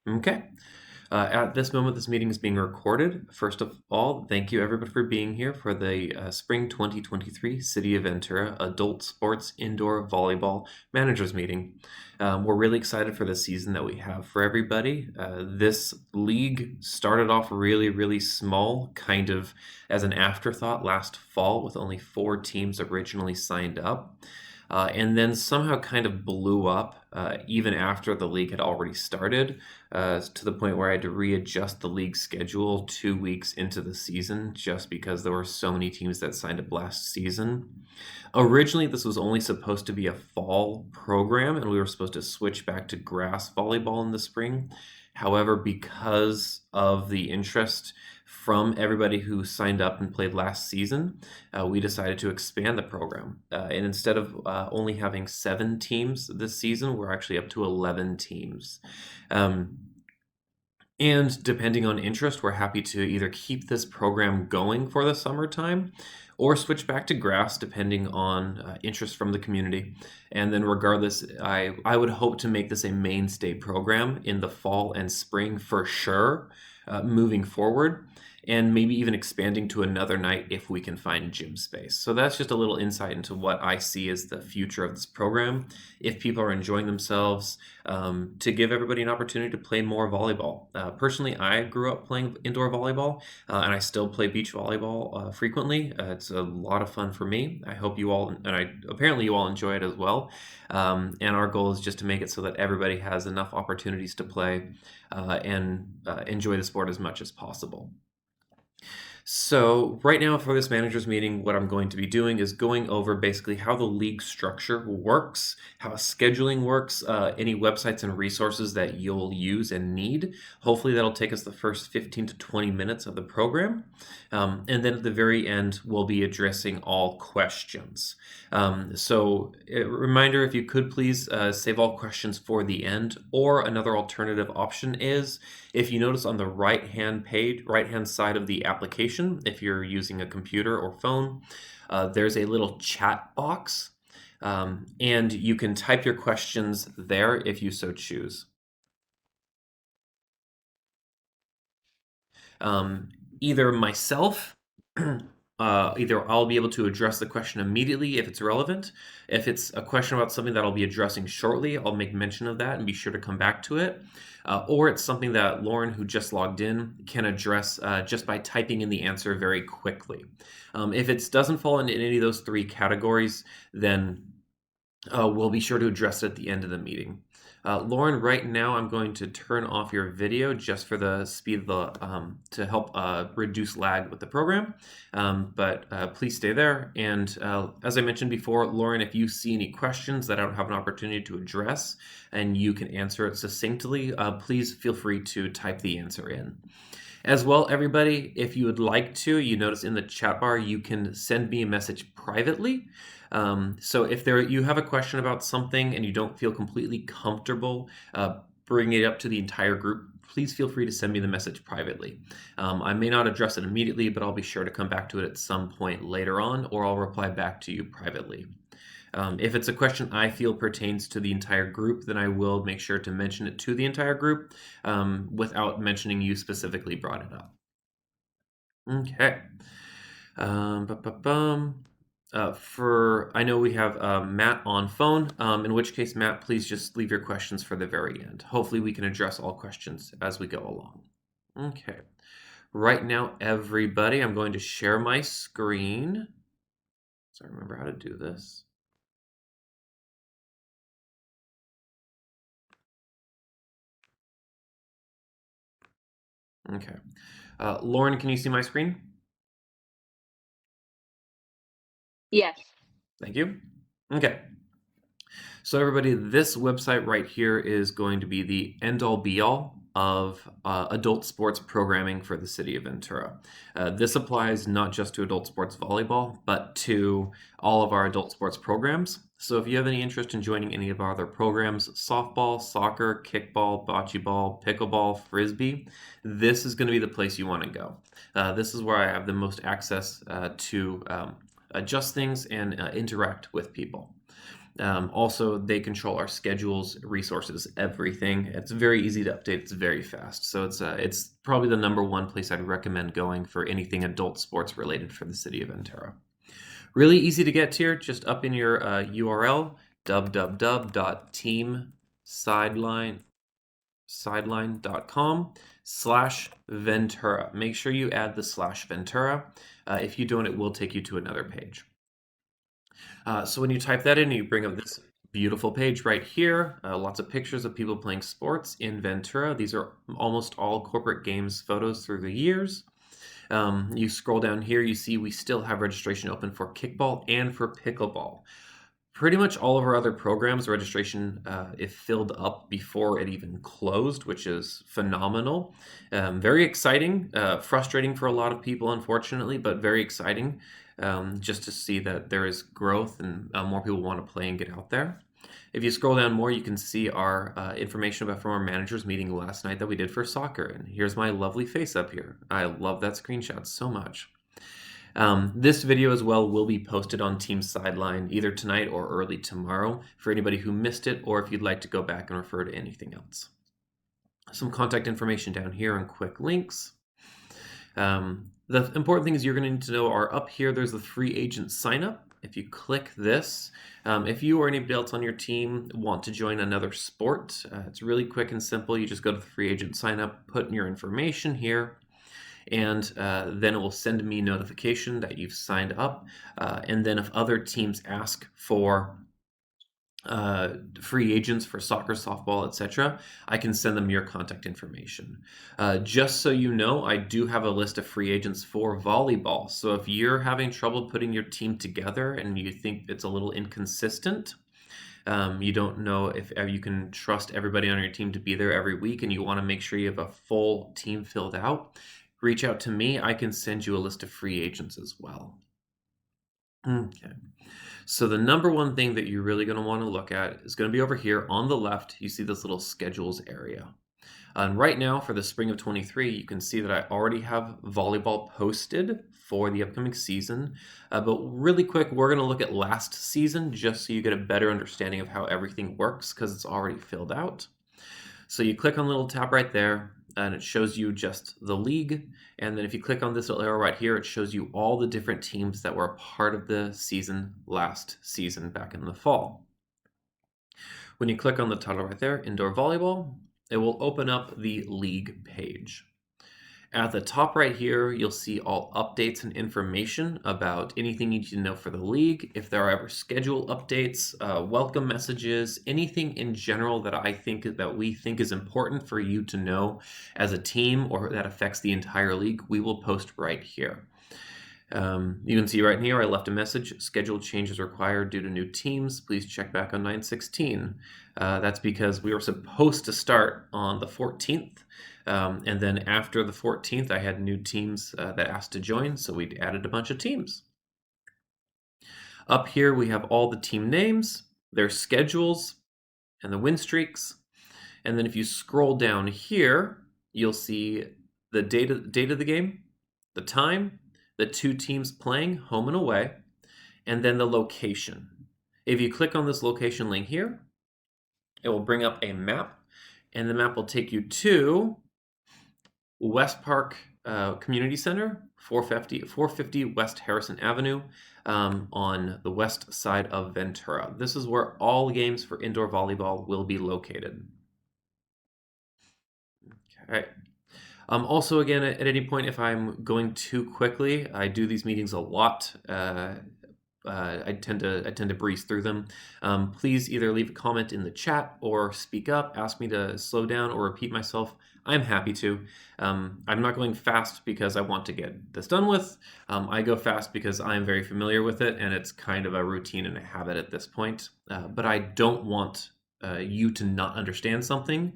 Okay. At this moment, this meeting is being recorded. First of all, thank you everybody for being here for the Spring 2023 City of Ventura Adult Sports Indoor Volleyball Managers Meeting. We're really excited for the season that we have for everybody. This league started off really, really small, kind of as an afterthought last fall with only 4 teams originally signed up. And then somehow kind of blew up even after the league had already started, to the point where I had to readjust the league schedule 2 weeks into the season just because there were so many teams that signed up last season. Originally, this was only supposed to be a fall program, and we were supposed to switch back to grass volleyball in the spring. However, because of the interest from everybody who signed up and played last season, we decided to expand the program. And instead of only having 7 teams this season, we're actually up to 11 teams. And depending on interest, we're happy to either keep this program going for the summertime or switch back to grass depending on interest from the community. And then regardless, I would hope to make this a mainstay program in the fall and spring for sure, moving forward, and maybe even expanding to another night if we can find gym space. So that's just a little insight into what I see as the future of this program. If people are enjoying themselves, to give everybody an opportunity to play more volleyball. Personally, I grew up playing indoor volleyball, and I still play beach volleyball frequently. It's a lot of fun for me. I hope you all, apparently you all enjoy it as well. And our goal is just to make it so that everybody has enough opportunities to play and enjoy the sport as much as possible. So right now for this managers meeting, what I'm going to be doing is going over basically how the league structure works, how scheduling works, any websites and resources that you'll use and need. Hopefully that'll take us the first 15 to 20 minutes of the program. And then at the very end, we'll be addressing all questions. So a reminder, if you could please save all questions for the end, or another alternative option is, if you notice on the right-hand side of the application, if you're using a computer or phone, there's a little chat box, and you can type your questions there if you so choose. Either myself, either I'll be able to address the question immediately if it's relevant. If it's a question about something that I'll be addressing shortly, I'll make mention of that and be sure to come back to it. Or it's something that Lauren, who just logged in, can address just by typing in the answer very quickly. If it doesn't fall into any of those 3 categories, then we'll be sure to address it at the end of the meeting. Lauren, right now I'm going to turn off your video just for the speed of the, to help reduce lag with the program. But please stay there. And as I mentioned before, Lauren, if you see any questions that I don't have an opportunity to address and you can answer it succinctly, please feel free to type the answer in. As well, everybody, if you would like to, you notice in the chat bar, you can send me a message privately. So if you have a question about something and you don't feel completely comfortable bringing it up to the entire group, please feel free to send me the message privately. I may not address it immediately, but I'll be sure to come back to it at some point later on, or I'll reply back to you privately. If it's a question I feel pertains to the entire group, then I will make sure to mention it to the entire group without mentioning you specifically brought it up. Okay. I know we have Matt on phone, in which case, Matt, please just leave your questions for the very end. Hopefully we can address all questions as we go along. Okay. Right now, everybody, I'm going to share my screen. So I remember how to do this. Okay. Lauren, can you see my screen? Yes. Thank you. Okay. So everybody, this website right here is going to be the end-all be-all of adult sports programming for the city of Ventura. This applies not just to adult sports volleyball, but to all of our adult sports programs. So if you have any interest in joining any of our other programs, softball, soccer, kickball, bocce ball, pickleball, frisbee, this is going to be the place you want to go. This is where I have the most access to adjust things and interact with people. Also, they control our schedules, resources, everything. It's very easy to update. It's very fast. So it's probably the number one place I'd recommend going for anything adult sports related for the city of Ventura. Really easy to get here, just up in your URL, www.teamsideline.com/Ventura. Make sure you add the /Ventura. If you don't, it will take you to another page. So when you type that in, you bring up this beautiful page right here. Lots of pictures of people playing sports in Ventura. These are almost all corporate games photos through the years. You scroll down here, you see we still have registration open for kickball and for pickleball. Pretty much all of our other programs, registration is filled up before it even closed, which is phenomenal. Very exciting, frustrating for a lot of people, unfortunately, but very exciting just to see that there is growth and more people want to play and get out there. If you scroll down more, you can see our information about from our managers meeting last night that we did for soccer. And here's my lovely face up here. I love that screenshot so much. This video as well will be posted on Team Sideline either tonight or early tomorrow for anybody who missed it, or if you'd like to go back and refer to anything else. Some contact information down here and quick links. The important thing is you're going to need to know are up here, there's the free agent sign up. If you click this, if you or anybody else on your team want to join another sport, it's really quick and simple. You just go to the free agent sign up, put in your information here, and then it will send me notification that you've signed up. And then if other teams ask for free agents for soccer, softball, etc., I can send them your contact information. Just so you know, I do have a list of free agents for volleyball. So if you're having trouble putting your team together and you think it's a little inconsistent, you don't know if you can trust everybody on your team to be there every week, and you want to make sure you have a full team filled out, reach out to me. I can send you a list of free agents as well. Okay. So the number one thing that you're really going to want to look at is going to be over here on the left. You see this little schedules area. And right now for the spring of 23, you can see that I already have volleyball posted for the upcoming season. But really quick, we're going to look at last season just so you get a better understanding of how everything works because it's already filled out. So you click on the little tab right there and it shows you just the league. And then if you click on this little arrow right here, it shows you all the different teams that were a part of the season last season back in the fall. When you click on the title right there, indoor volleyball, it will open up the league page. At the top right here, you'll see all updates and information about anything you need to know for the league. If there are ever schedule updates, welcome messages, anything in general that we think is important for you to know as a team or that affects the entire league, we will post right here. You can see right here, I left a message, schedule changes required due to new teams. Please check back on 9/16. That's because we were supposed to start on the 14th. And then after the 14th, I had new teams that asked to join, so we added a bunch of teams. Up here, we have all the team names, their schedules, and the win streaks. And then if you scroll down here, you'll see the date of the game, the time, the two teams playing, home and away, and then the location. If you click on this location link here, it will bring up a map, and the map will take you to West Park Community Center, 450 West Harrison Avenue, on the west side of Ventura. This is where all games for indoor volleyball will be located. Okay. Also, again, at any point, if I'm going too quickly, I do these meetings a lot. I tend to breeze through them. Please either leave a comment in the chat or speak up, ask me to slow down or repeat myself. I'm happy to. I'm not going fast because I want to get this done with. I go fast because I'm very familiar with it and it's kind of a routine and a habit at this point. But I don't want you to not understand something.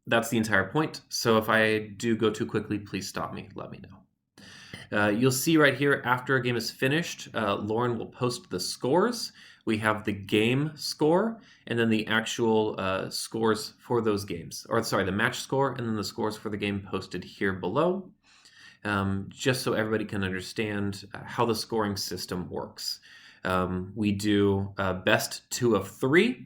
That's the entire point. So if I do go too quickly, please stop me. Let me know. You'll see right here after a game is finished, Lauren will post the scores. We have the game score and then the actual scores for those games. Or sorry, the match score and then the scores for the game posted here below. Just so everybody can understand how the scoring system works. We do best 2 of 3,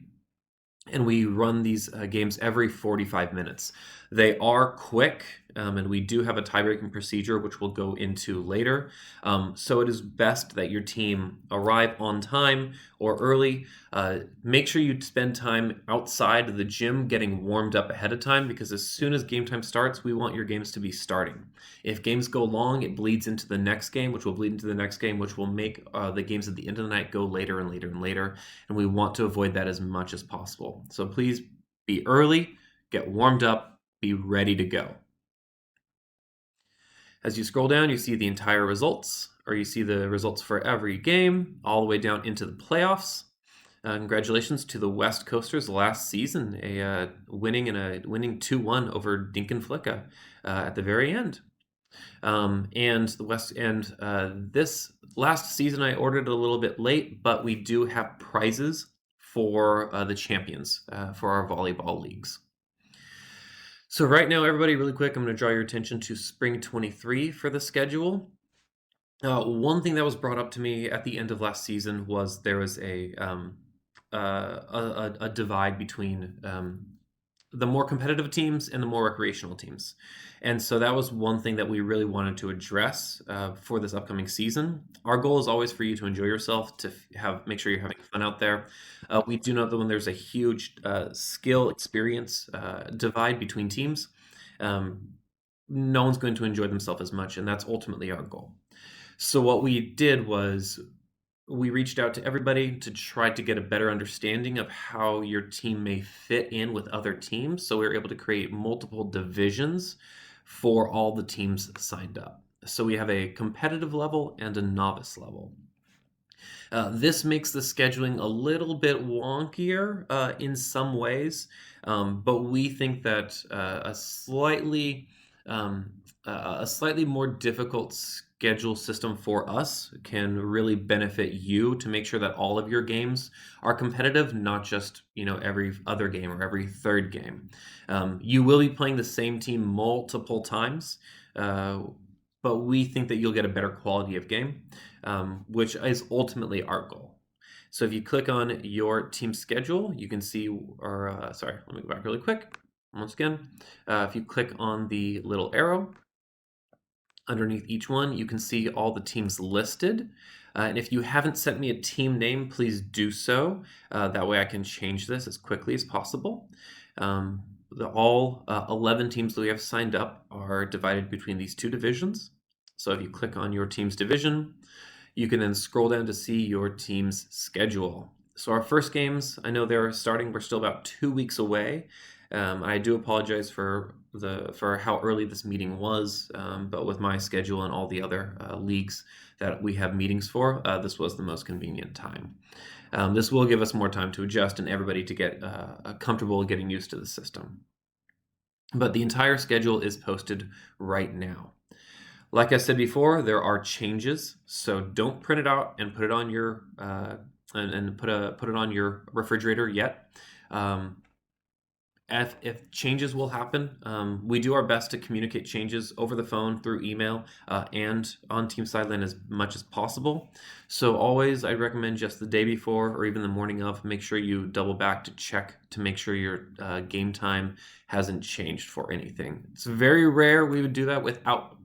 and we run these games every 45 minutes. They are quick, and we do have a tie-breaking procedure, which we'll go into later. So it is best that your team arrive on time or early. Make sure you spend time outside of the gym getting warmed up ahead of time, because as soon as game time starts, we want your games to be starting. If games go long, it bleeds into the next game, which will bleed into the next game, which will make the games at the end of the night go later and later and later, and we want to avoid that as much as possible. So please be early, get warmed up, be ready to go. As you scroll down, you see the entire results, or you see the results for every game, all the way down into the playoffs. Congratulations to the West Coasters last season, winning 2-1 over Dinkenflicka at the very end. And the West and this last season I ordered a little bit late, but we do have prizes for the champions for our volleyball leagues. So right now, everybody, really quick, I'm going to draw your attention to spring 23 for the schedule. One thing that was brought up to me at the end of last season was there was a divide between the more competitive teams and the more recreational teams. And so that was one thing that we really wanted to address for this upcoming season. Our goal is always for you to enjoy yourself, to make sure you're having fun out there. We do know that when there's a huge skill experience divide between teams, no one's going to enjoy themselves as much, and that's ultimately our goal. So what we did was we reached out to everybody to try to get a better understanding of how your team may fit in with other teams. So we were able to create multiple divisions for all the teams signed up. So we have a competitive level and a novice level. This makes the scheduling a little bit wonkier in some ways, but we think that a slightly more difficult schedule system for us can really benefit you to make sure that all of your games are competitive, not just every other game or every third game. You will be playing the same team multiple times, but we think that you'll get a better quality of game, which is ultimately our goal. So if you click on your team schedule, you can see, sorry, let me go back really quick. Once again, if you click on the little arrow, underneath each one, you can see all the teams listed. And if you haven't sent me a team name, please do so. That way I can change this as quickly as possible. All 11 teams that we have signed up are divided between these two divisions. So if you click on your team's division, you can then scroll down to see your team's schedule. So our first games, I know they're starting. We're still about 2 weeks away. I do apologize for how early this meeting was, but with my schedule and all the other leagues that we have meetings for, this was the most convenient time. This will give us more time to adjust and everybody to get comfortable getting used to the system. But the entire schedule is posted right now. Like I said before, there are changes, so don't print it out and put it on your put it on your refrigerator yet. If changes will happen, we do our best to communicate changes over the phone, through email, and on Team Sideline as much as possible. So always, I recommend just the day before or even the morning of, make sure you double back to check to make sure your game time hasn't changed for anything. It's very rare we would do that without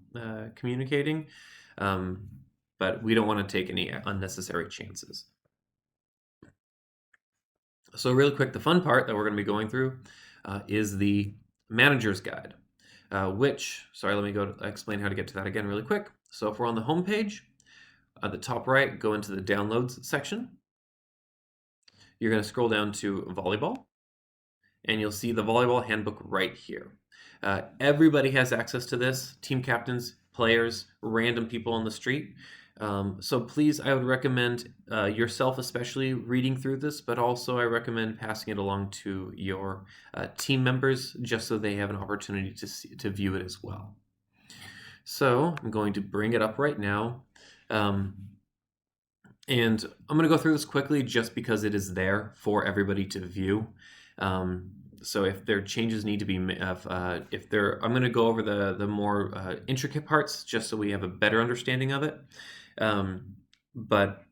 communicating, but we don't want to take any unnecessary chances. So really quick, the fun part that we're going to be going through is the manager's guide, sorry, let me go to explain how to get to that again really quick. So if we're on the home page, at the top right, go into the downloads section. You're going to scroll down to volleyball, and you'll see the volleyball handbook right here. Everybody has access to this: team captains, players, random people on the street. So please, I would recommend yourself especially reading through this, but also I recommend passing it along to your team members just so they have an opportunity to view it as well. So I'm going to bring it up right now. And I'm going to go through this quickly just because it is there for everybody to view. So if there changes need to be, I'm going to go over the more intricate parts just so we have a better understanding of it. But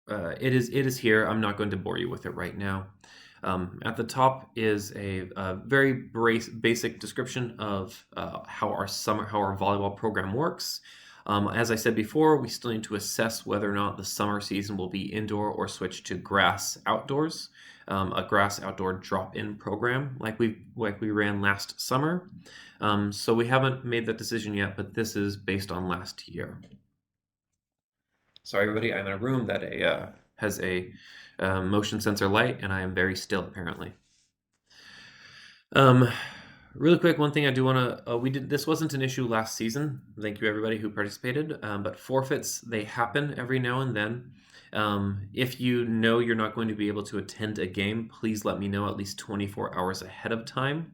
it is here. I'm not going to bore you with it right now. At the top is a very basic description of how our volleyball program works. As I said before, we still need to assess whether or not the summer season will be indoor or switch to grass outdoors, a grass outdoor drop-in program like we ran last summer. So we haven't made that decision yet, but this is based on last year. Sorry, everybody. I'm in a room that has a motion sensor light, and I am very still apparently. Um, Really quick, one thing I do want to we did this wasn't an issue last season. Thank you everybody who participated. But forfeits, they happen every now and then. If you know you're not going to be able to attend a game, please let me know at least 24 hours ahead of time.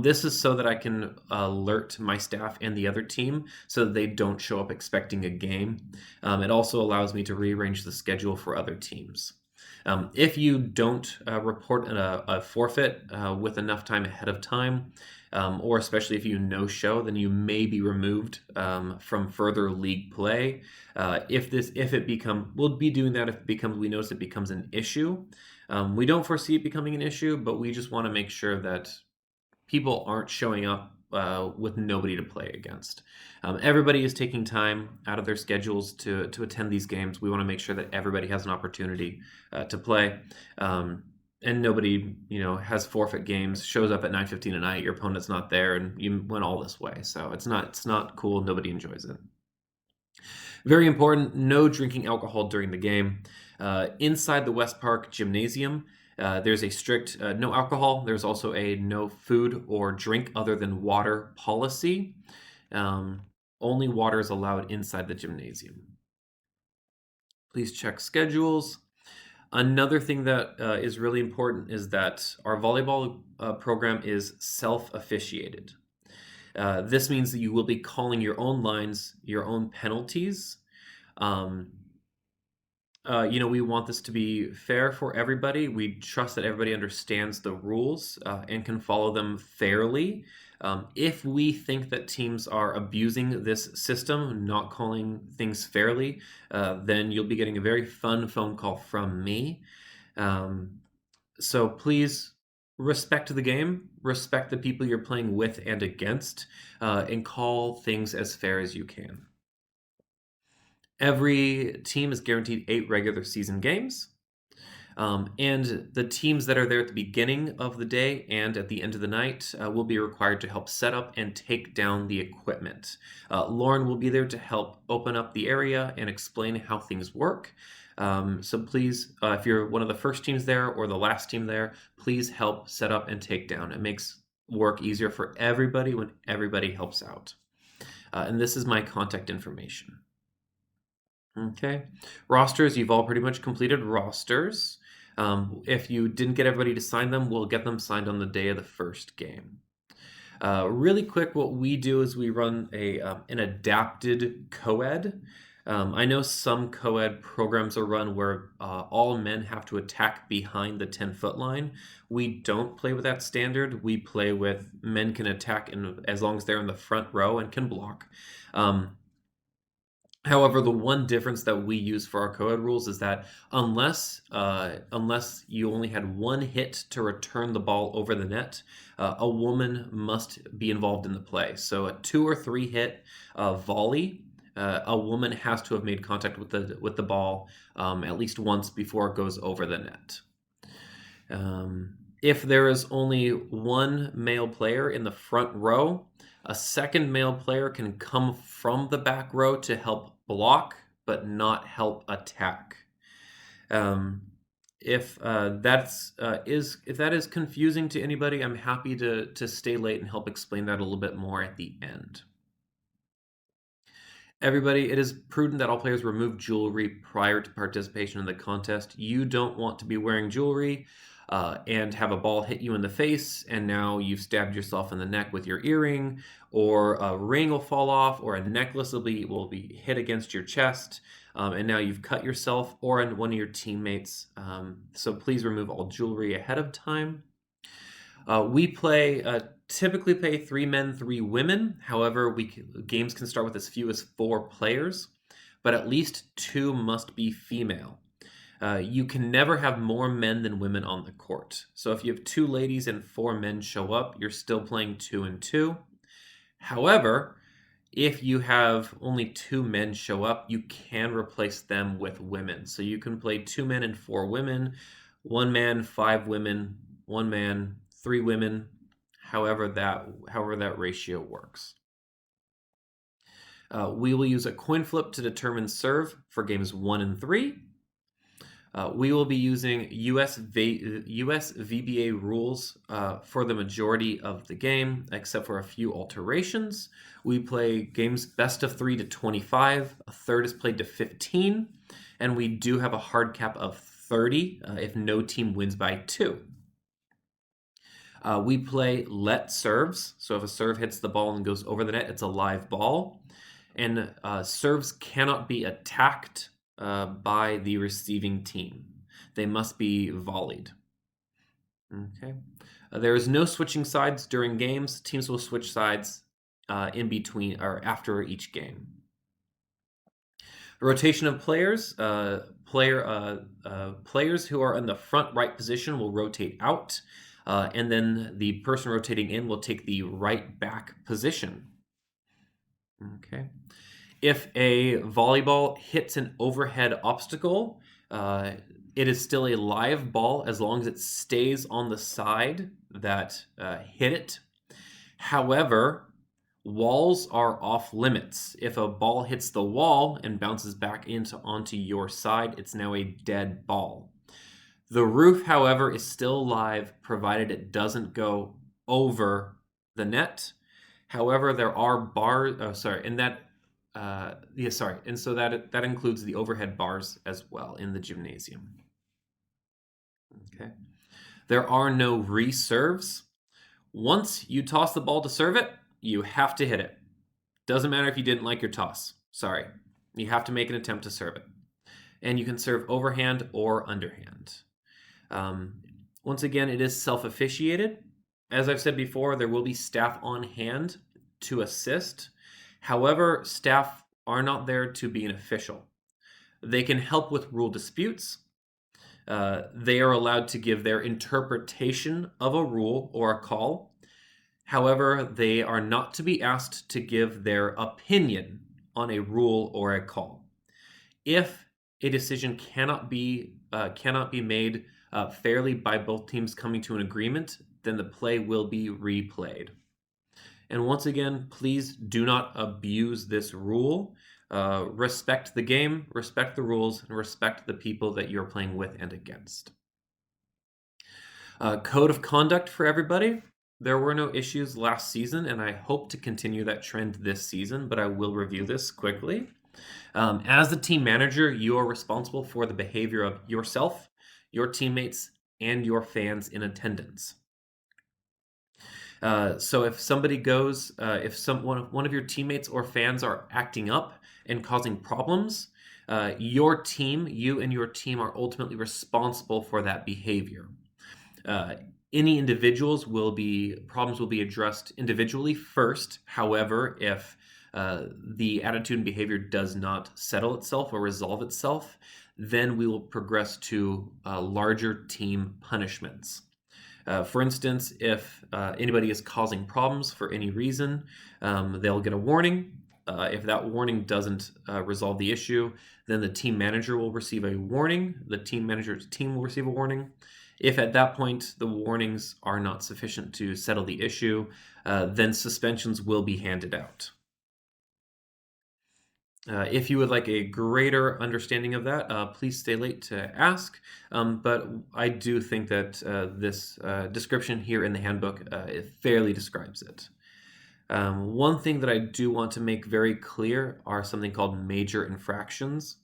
This is so that I can alert my staff and the other team so that they don't show up expecting a game. It also allows me to rearrange the schedule for other teams. If you don't report a forfeit with enough time ahead of time, or especially if you no-show, then you may be removed from further league play. We'll be doing that if we notice it becomes an issue. We don't foresee it becoming an issue, but we just want to make sure that people aren't showing up with nobody to play against. Everybody is taking time out of their schedules to attend these games. We want to make sure that everybody has an opportunity to play. And nobody, has forfeit games, shows up at 9:15 at night, your opponent's not there, and you went all this way. So it's not cool. Nobody enjoys it. Very important, no drinking alcohol during the game. Inside the West Park Gymnasium, there's a strict no alcohol. There's also a no food or drink other than water policy. Only water is allowed inside the gymnasium. Please check schedules. Another thing that is really important is that our volleyball program is self-officiated. This means that you will be calling your own lines, your own penalties. We want this to be fair for everybody. We trust that everybody understands the rules and can follow them fairly. If we think that teams are abusing this system, not calling things fairly, then you'll be getting a very fun phone call from me. So please respect the game, respect the people you're playing with and against, and call things as fair as you can. Every team is guaranteed 8 regular season games. And the teams that are there at the beginning of the day and at the end of the night will be required to help set up and take down the equipment. Lauren will be there to help open up the area and explain how things work. So please, if you're one of the first teams there or the last team there, please help set up and take down. It makes work easier for everybody when everybody helps out. And this is my contact information. Okay. Rosters, you've all pretty much completed rosters. If you didn't get everybody to sign them, we'll get them signed on the day of the first game. Really quick, what we do is we run an adapted co-ed. I know some co-ed programs are run where all men have to attack behind the 10-foot line. We don't play with that standard. We play with men can attack as long as they're in the front row and can block. However, the one difference that we use for our co-ed rules is that unless you only had one hit to return the ball over the net, a woman must be involved in the play. So a 2 or 3 hit volley, a woman has to have made contact with the ball at least once before it goes over the net. If there is only one male player in the front row, a second male player can come from the back row to help block, but not help attack. If that is confusing to anybody, I'm happy to stay late and help explain that a little bit more at the end. Everybody, it is prudent that all players remove jewelry prior to participation in the contest. You don't want to be wearing jewelry and have a ball hit you in the face, and now you've stabbed yourself in the neck with your earring, or a ring will fall off, or a necklace will be hit against your chest, and now you've cut yourself or one of your teammates. So please remove all jewelry ahead of time. We typically play 3 men, 3 women. However, games can start with as few as 4 players, but at least 2 must be female. You can never have more men than women on the court. So if you have 2 ladies and 4 men show up, you're still playing 2 and 2. However, if you have only 2 men show up, you can replace them with women. So you can play 2 men and 4 women, 1 man, 5 women, 1 man, 3 women, however that ratio works. We will use a coin flip to determine serve for games 1 and 3. We will be using US VBA rules for the majority of the game, except for a few alterations. We play games best of 3 to 25. A third is played to 15. And we do have a hard cap of 30 if no team wins by 2. We play let serves. So if a serve hits the ball and goes over the net, it's a live ball. And serves cannot be attacked by the receiving team. They must be volleyed. Okay. There is no switching sides during games. Teams will switch sides in between or after each game. Rotation of players. Players who are in the front right position will rotate out, and then the person rotating in will take the right back position. Okay. If a volleyball hits an overhead obstacle, it is still a live ball as long as it stays on the side that hit it. However, walls are off limits. If a ball hits the wall and bounces back onto your side, it's now a dead ball. The roof, however, is still live provided it doesn't go over the net. However, there are bars. And so that includes the overhead bars as well in the gymnasium. Okay. There are no reserves. Once you toss the ball to serve it, you have to hit it. Doesn't matter if you didn't like your toss. Sorry. You have to make an attempt to serve it. And you can serve overhand or underhand. Once again, it is self-officiated. As I've said before, there will be staff on hand to assist. However, staff are not there to be an official. They can help with rule disputes. They are allowed to give their interpretation of a rule or a call. However, they are not to be asked to give their opinion on a rule or a call. If a decision cannot be made fairly by both teams coming to an agreement, then the play will be replayed. And once again, please do not abuse this rule. Respect the game, respect the rules, and respect the people that you're playing with and against. Code of conduct for everybody. There were no issues last season, and I hope to continue that trend this season, but I will review this quickly. As the team manager, you are responsible for the behavior of yourself, your teammates, and your fans in attendance. So if somebody goes, if one of your teammates or fans are acting up and causing problems, you and your team are ultimately responsible for that behavior. Any problems will be addressed individually first. However, if the attitude and behavior does not settle itself or resolve itself, then we will progress to larger team punishments. For instance, if anybody is causing problems for any reason, they'll get a warning. If that warning doesn't resolve the issue, then the team manager will receive a warning. The team manager's team will receive a warning. If at that point the warnings are not sufficient to settle the issue, then suspensions will be handed out. If you would like a greater understanding of that, please stay late to ask. But I do think that this description here in the handbook it fairly describes it. One thing that I do want to make very clear are something called major infractions.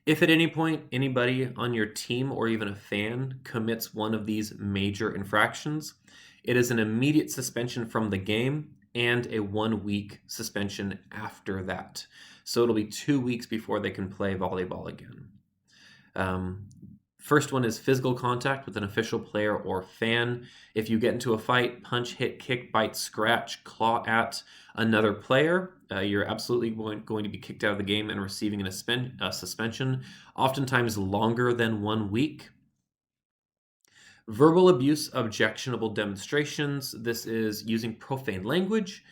If at any point anybody on your team or even a fan commits one of these major infractions, it is an immediate suspension from the game and a 1-week suspension after that. So it'll be 2 weeks before they can play volleyball again. First one is physical contact with an official player or fan. If you get into a fight, punch, hit, kick, bite, scratch, claw at another player, you're absolutely going to be kicked out of the game and receiving a suspension, oftentimes longer than 1 week. Verbal abuse, objectionable demonstrations. This is using profane language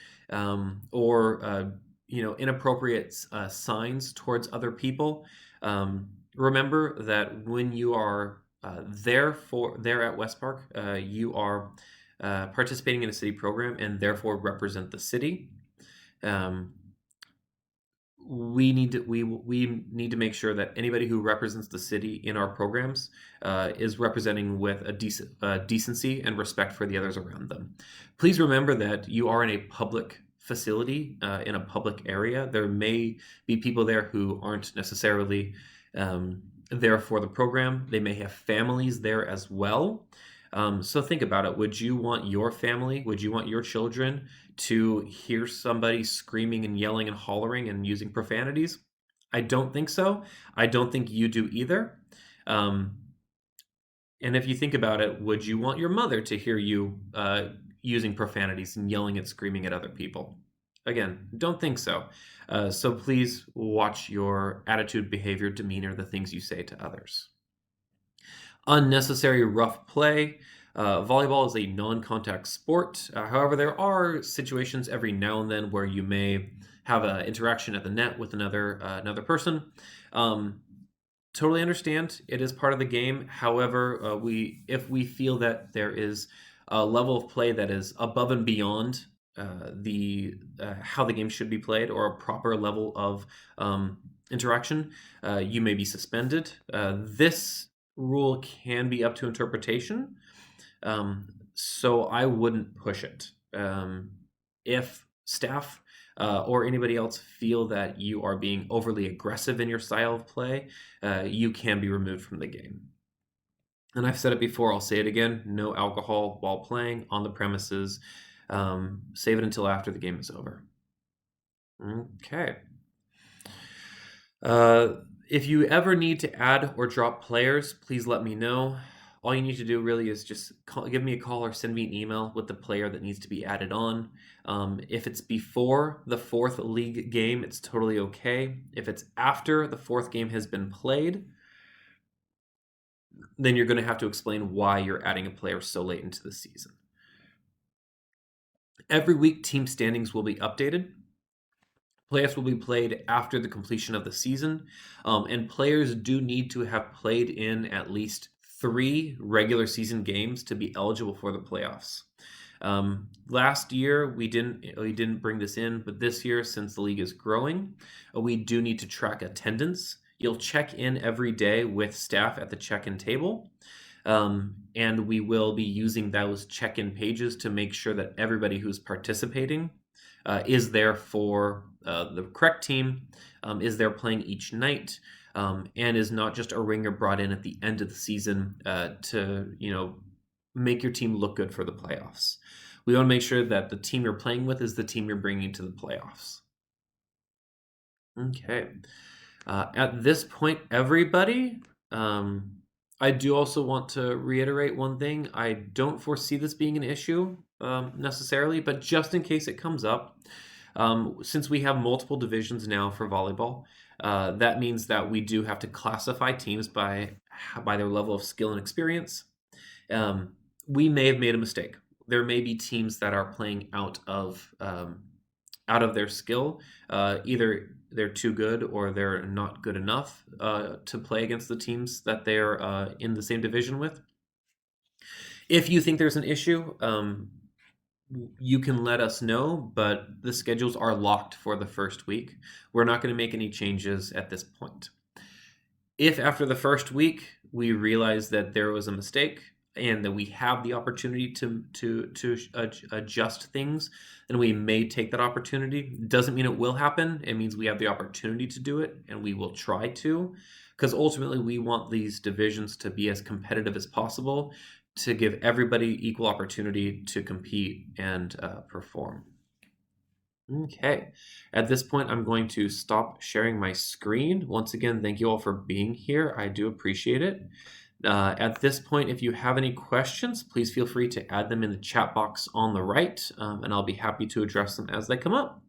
or inappropriate signs towards other people. Remember that when you are there at West Park, you are participating in a city program and therefore represent the city. We need to make sure that anybody who represents the city in our programs is representing with a decency and respect for the others around them. Please remember that you are in a public facility in a public area. There may be people there who aren't necessarily there for the program. They may have families there as well. So think about it. Would you want your family, would you want your children to hear somebody screaming and yelling and hollering and using profanities? I don't think so. I don't think you do either. Um, and if you think about it, would you want your mother to hear you using profanities and yelling and screaming at other people? Again, don't think so. So please watch your attitude, behavior, demeanor, the things you say to others. Unnecessary rough play. Volleyball is a non-contact sport. However, there are situations every now and then where you may have an interaction at the net with another person. Totally understand. It is part of the game. However, if we feel that there is a level of play that is above and beyond the how the game should be played, or a proper level of interaction, you may be suspended. This rule can be up to interpretation, so I wouldn't push it. If staff or anybody else feel that you are being overly aggressive in your style of play, you can be removed from the game. And I've said it before, I'll say it again: no alcohol while playing on the premises. Save it until after the game is over. Okay. If you ever need to add or drop players, please let me know. All you need to do really is just give me a call or send me an email with the player that needs to be added on. If it's before the 4th league game, it's totally okay. If it's after the 4th game has been played, then you're going to have to explain why you're adding a player so late into the season. Every week, team standings will be updated. Playoffs will be played after the completion of the season, and players do need to have played in at least 3 regular season games to be eligible for the playoffs. Last year we didn't bring this in, but this year, since the league is growing, we do need to track attendance. You'll check in every day with staff at the check-in table, and we will be using those check-in pages to make sure that everybody who's participating is there for the correct team, is there playing each night, and is not just a ringer brought in at the end of the season to make your team look good for the playoffs. We want to make sure that the team you're playing with is the team you're bringing to the playoffs. Okay. At this point, everybody, I do also want to reiterate one thing. I don't foresee this being an issue necessarily, but just in case it comes up, since we have multiple divisions now for volleyball, that means that we do have to classify teams by their level of skill and experience. We may have made a mistake. There may be teams that are playing out of their skill. Either they're too good or they're not good enough to play against the teams that they're in the same division with. If you think there's an issue, you can let us know, but the schedules are locked for the first week. We're not going to make any changes at this point. If after the first week we realize that there was a mistake and that we have the opportunity to adjust things, then we may take that opportunity. Doesn't mean it will happen. It means we have the opportunity to do it, and we will try to, because ultimately we want these divisions to be as competitive as possible, to give everybody equal opportunity to compete and perform. Okay, at this point, I'm going to stop sharing my screen. Once again, thank you all for being here. I do appreciate it. At this point, if you have any questions, please feel free to add them in the chat box on the right, and I'll be happy to address them as they come up.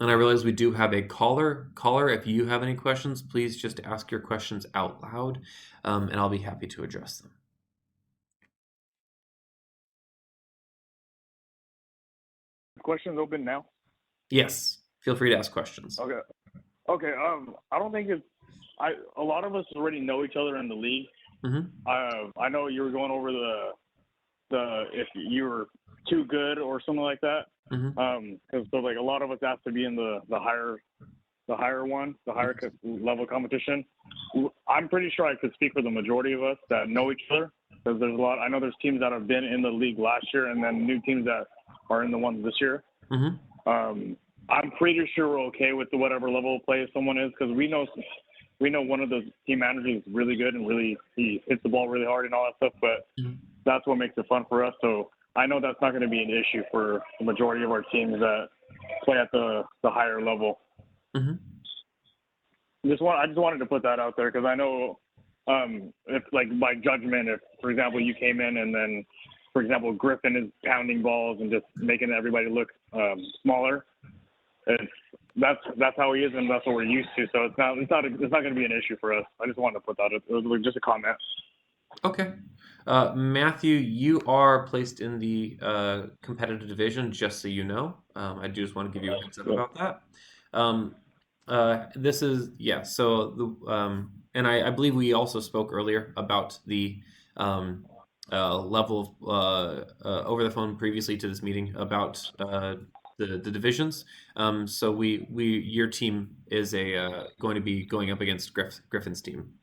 And I realize we do have a caller. Caller, if you have any questions, please just ask your questions out loud, and I'll be happy to address them. Questions open now? Yes, feel free to ask questions. Okay. Okay. I don't think it's. A lot of us already know each other in the league. Mm-hmm. I know you were going over the if you were too good or something like that. Mm-hmm. Because so like a lot of us have to be in the higher level competition. I'm pretty sure I could speak for the majority of us that know each other, because there's a lot. I know there's teams that have been in the league last year, and then new teams that are in the ones this year. Mm-hmm. I'm pretty sure we're okay with the whatever level of play someone is, because we know one of the team managers is really good and he hits the ball really hard and all that stuff. But Mm-hmm. that's what makes it fun for us. So I know that's not going to be an issue for the majority of our teams that play at the higher level. Mm-hmm. I just wanted to put that out there, because I know if like by judgment, if for example you came in and then for example Griffin is pounding balls and just making everybody look smaller, that's how he is, and that's what we're used to. So it's not going to be an issue for us. I just wanted to put that. It was just a comment. Okay. Matthew, you are placed in the competitive division, just so you know. I do just want to give you a heads up about that. This is, yeah, so and I believe we also spoke earlier about the level of over the phone previously to this meeting about the divisions. So your team is going to be going up against Griffin's team.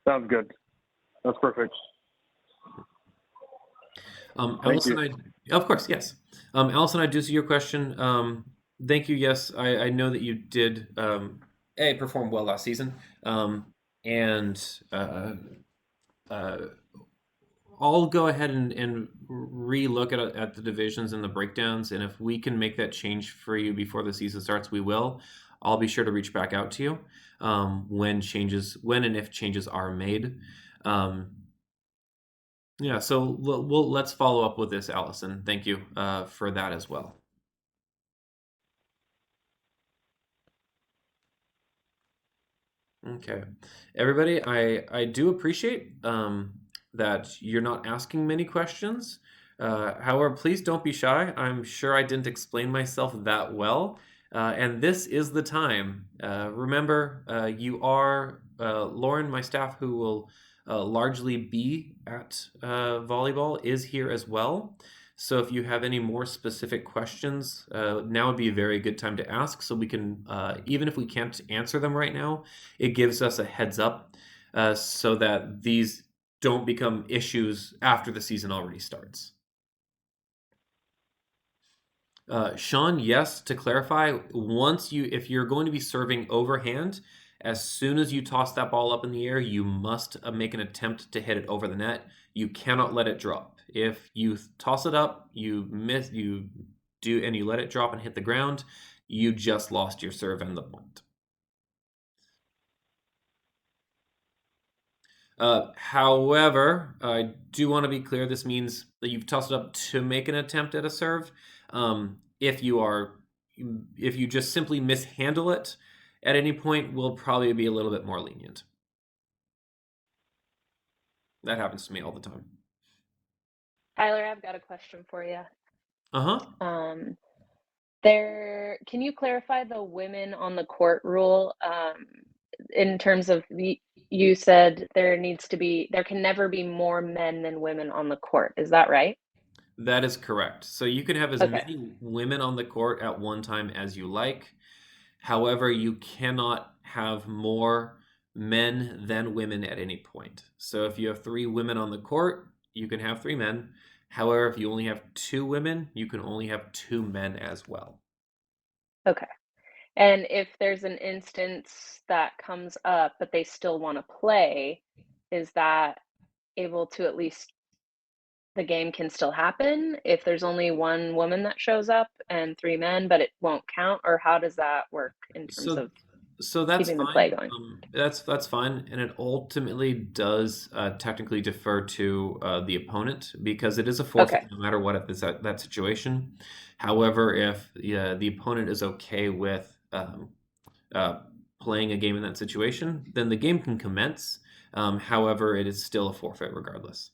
Sounds good. That's perfect. Allison, of course, yes. Allison, I do see your question. Thank you. Yes, I know that you did perform well last season, and I'll go ahead and re-look at the divisions and the breakdowns, and if we can make that change for you before the season starts, we will. I'll be sure to reach back out to you when and if changes are made. Yeah, so let's follow up with this, Allison. Thank you for that as well. Okay, everybody, I do appreciate that you're not asking many questions. However, please don't be shy. I'm sure I didn't explain myself that well, and this is the time. Remember, you are Lauren, my staff, who will largely be at volleyball, is here as well. So if you have any more specific questions, now would be a very good time to ask, so we can, even if we can't answer them right now, it gives us a heads up so that these don't become issues after the season already starts. Sean, yes, to clarify, if you're going to be serving overhand, as soon as you toss that ball up in the air, you must make an attempt to hit it over the net. You cannot let it drop. If you toss it up, you miss, and you let it drop and hit the ground, you just lost your serve and the point. However, I do want to be clear. This means that you've tossed it up to make an attempt at a serve. If you just simply mishandle it at any point, we'll probably be a little bit more lenient. That happens to me all the time. Tyler, I've got a question for you. Uh-huh. Can you clarify the women on the court rule? In terms of you said there can never be more men than women on the court. Is that right? That is correct. So you can have as Okay. many women on the court at one time as you like. However, you cannot have more men than women at any point. So if you have 3 women on the court, you can have 3 men. However, if you only have 2 women, you can only have 2 men as well. Okay. And if there's an instance that comes up, but they still want to play, is that able to at least the game can still happen if there's only 1 woman that shows up and 3 men, but it won't count? Or how does that work in terms So of So that's keeping the fine. play going? That's fine, and it ultimately does technically defer to the opponent because it is a forfeit Okay. no matter what at that situation. However, if the opponent is okay with uh, playing a game in that situation, then the game can commence. However, it is still a forfeit regardless.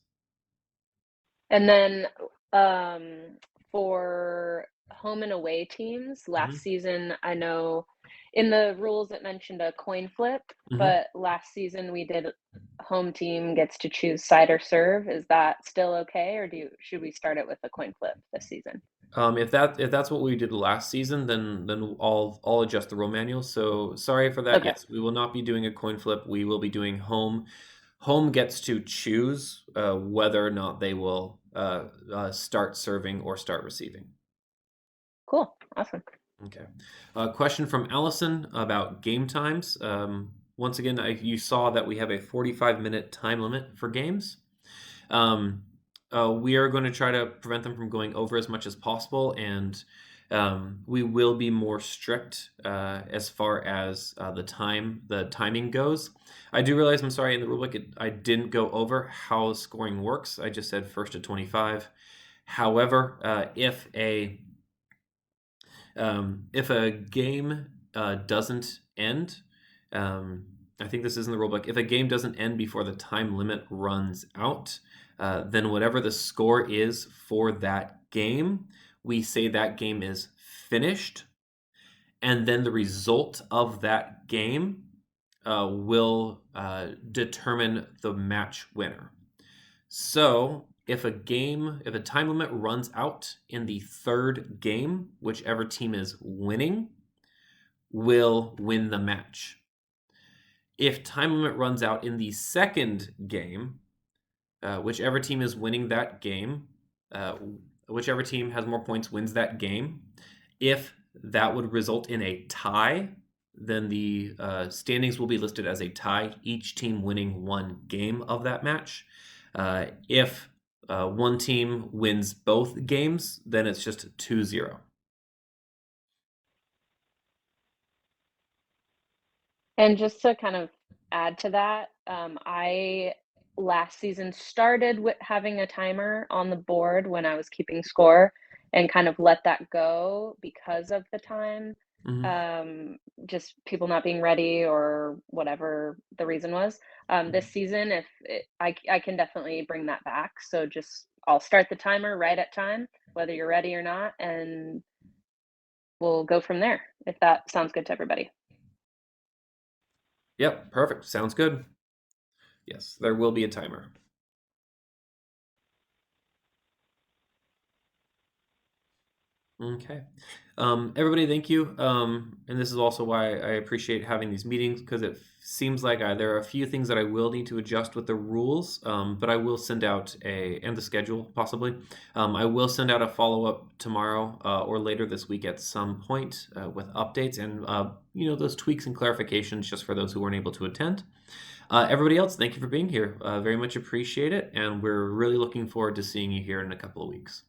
And then, um, for home and away teams, last Hmm. season, I know in the rules it mentioned a coin flip, Hmm. but last season we did home team gets to choose side or serve. Is that still okay, or should we start it with a coin flip this season? If that's what we did last season, then I'll adjust the rule manual. So sorry for that. Okay, Yes, we will not be doing a coin flip. We will be doing home. Home gets to choose whether or not they will start serving or start receiving. cool, awesome. Okay. Question from Allison about game times. Once again, you saw that we have a 45-minute time limit for games. Um, we are going to try to prevent them from going over as much as possible, and we will be more strict as far as the timing goes. I do realize, I'm sorry, in the rulebook, I didn't go over how scoring works. I just said first to 25. However, if a game doesn't end, I think this is in the rulebook. If a game doesn't end before the time limit runs out, then whatever the score is for that game, we say that game is finished, and then the result of that game will determine the match winner. So if a time limit runs out in the third game, whichever team is winning will win the match. If time limit runs out in the second game, whichever team is winning that game, uh, whichever team has more points wins that game. If that would result in a tie, then the standings will be listed as a tie, each team winning one game of that match. If one team wins both games, then it's just 2-0. And just to kind of add to that, I last season started with having a timer on the board when I was keeping score and kind of let that go because of the time. Mhm. Um, just people not being ready or whatever the reason was. This season, if I can definitely bring that back. So just I'll start the timer right at time, whether you're ready or not, and we'll go from there. If that sounds good to everybody. Yep, perfect. Sounds good. Yes, there will be a timer. Okay. Everybody, thank you. And this is also why I appreciate having these meetings because it seems like there are a few things that I will need to adjust with the rules, but I will send out and the schedule possibly. I will send out a follow-up tomorrow or later this week at some point with updates and, those tweaks and clarifications just for those who weren't able to attend. Everybody else, thank you for being here. Very much appreciate it. And we're really looking forward to seeing you here in a couple of weeks.